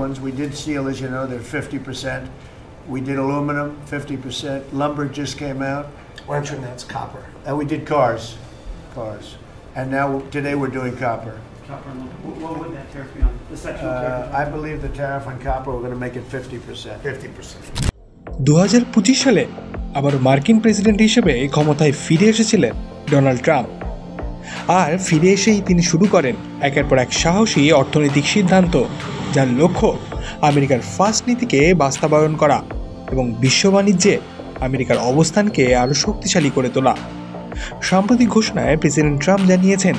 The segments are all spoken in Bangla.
ones. We did steel, as you know, they're 50%. We did aluminum, 50%. Lumber just came out. Orange and that's copper. And we did cars. And now, today we're doing copper. Copper and lumber. What would that tariff be on? The sectional tariff? I believe the tariff on copper, we're going to make it 50%. 50%. 2025 সালে আবার মার্কিন প্রেসিডেন্ট হিসেবে ক্ষমতায় ফিরে এসেছিলেন ডোনাল্ড ট্রাম্প। আর ফিরে এসেই তিনি শুরু করেন একের পর এক সাহসী অর্থনৈতিক সিদ্ধান্ত, যার লক্ষ্য আমেরিকার ফার্স্ট নীতিকে বাস্তবায়ন করা এবং বিশ্ব বাণিজ্যে আমেরিকার অবস্থানকে আরও শক্তিশালী করে তোলা। সাম্প্রতিক ঘোষণায় প্রেসিডেন্ট ট্রাম্প জানিয়েছেন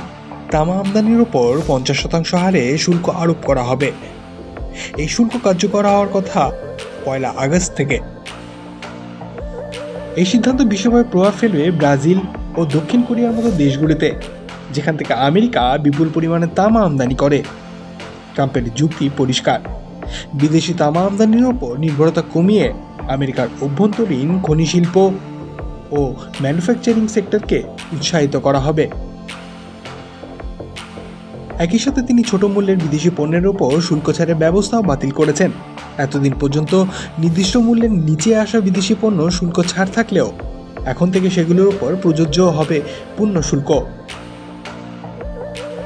তামা আমদানির ওপর 50% হারে শুল্ক আরোপ করা হবে। এই শুল্ক কার্যকর হওয়ার কথা 1 আগস্ট থেকে। এই সিদ্ধান্ত বিশ্বব্যাপী প্রভাব ফেলবে ব্রাজিল ও দক্ষিণ কোরিয়ার মতো দেশগুলিতে, যেখান থেকে আমেরিকা বিপুল পরিমাণে তামা আমদানি করে। ট্রাম্পের যুক্তি পরিষ্কার, বিদেশি তামা আমদানির ওপর নির্ভরতা কমিয়ে আমেরিকার অভ্যন্তরীণ খনি শিল্প ও ম্যানুফ্যাকচারিং সেক্টরকে উৎসাহিত করা হবে। একই সাথে তিনি ছোট মূল্যের বিদেশি পণ্যের ওপর শুল্ক ছাড়ের ব্যবস্থাও বাতিল করেছেন। এতদিন পর্যন্ত নির্দিষ্ট মূল্যের নিচে আসা বিদেশি পণ্য শুল্ক ছাড় থাকলেও এখন থেকে সেগুলোর উপর প্রযোজ্য হবে পূর্ণ শুল্ক।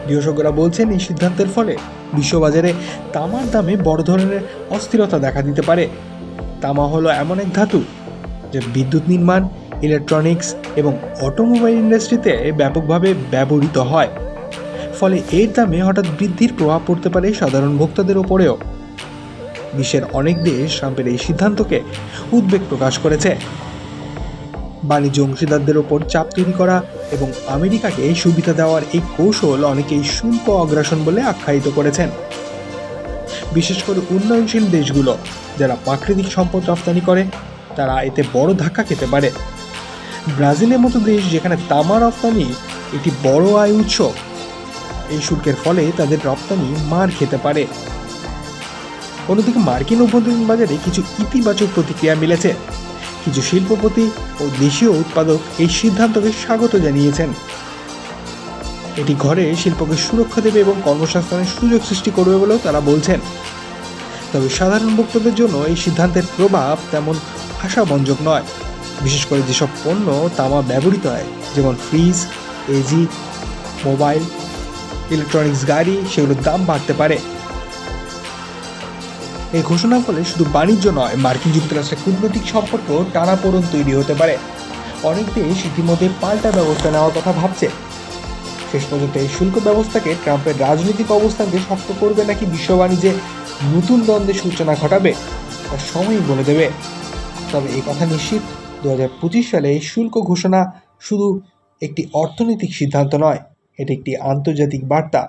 বিশেষজ্ঞরা বলছেন এই সিদ্ধান্তের ফলে বিশ্ববাজারে তামার দামে বড় ধরনের অস্থিরতা দেখা দিতে পারে। তামা হলো এমন এক ধাতু যা বিদ্যুৎ নির্মাণ, ইলেকট্রনিক্স এবং অটোমোবাইল ইন্ডাস্ট্রিতে ব্যাপকভাবে ব্যবহৃত হয়। ফলে এর দামে হঠাৎ বৃদ্ধির প্রভাব পড়তে পারে সাধারণ ভোক্তাদের ওপরেও। বিশ্বের অনেক দেশ ট্রাম্পের এই সিদ্ধান্তকে উদ্বেগ প্রকাশ করেছে। বাণিজ্য অংশীদারদের ওপর চাপ তৈরি করা এবং আমেরিকাকে সুবিধা দেওয়ার এই কৌশল অনেকেই শুল্ক অগ্রাসন বলে আখ্যায়িত করেছেন। বিশেষ করে উন্নয়নশীল দেশগুলো যারা প্রাকৃতিক সম্পদ রপ্তানি করে, তারা এতে বড় ধাক্কা খেতে পারে। ব্রাজিলের মতো দেশ, যেখানে তামা রপ্তানি একটি বড় আয় উৎস, এই শুল্কের ফলে তাদের রপ্তানি মার খেতে পারে। অন্যদিকে মার্কিন অভ্যন্তরীণ বাজারে কিছু ইতিবাচক প্রতিক্রিয়া মিলেছে। কিছু শিল্পপতি ও দেশীয় উৎপাদক এই সিদ্ধান্তকে স্বাগত জানিয়েছেন। এটি ঘরে শিল্পকে সুরক্ষা দেবে এবং কর্মসংস্থানের সুযোগ সৃষ্টি করবে বলেও তারা বলছেন। তবে সাধারণ ভোক্তাদের জন্য এই সিদ্ধান্তের প্রভাব তেমন আশাব্যঞ্জক নয়। বিশেষ করে যেসব পণ্য তামা ব্যবহৃত হয়, যেমন ফ্রিজ, এসি, মোবাইল, ইলেকট্রনিক্স গাড়ি, সেগুলোর দাম বাড়তে পারে। এই ঘোষণার ফলে শুধু বাণিজ্য নয়, মার্কিন যুক্তরাষ্ট্রের কূটনৈতিক সম্পর্ক টানাপোড়েন তৈরি হতে পারে। অনেক দেশ ইতিমধ্যে পাল্টা ব্যবস্থা নেওয়ার কথা ভাবছে। শেষ পর্যন্ত এই শুল্ক ব্যবস্থাকে ট্রাম্পের রাজনৈতিক অবস্থানকে শক্ত করবে নাকি বিশ্ব বাণিজ্যে নতুন দ্বন্দ্বের সূচনা ঘটাবে, তার সময়ই বলে দেবে। তবে এই কথা নিশ্চিত, 2025 সালে এই শুল্ক ঘোষণা শুধু একটি অর্থনৈতিক সিদ্ধান্ত নয়, এটি একটি আন্তর্জাতিক বার্তা।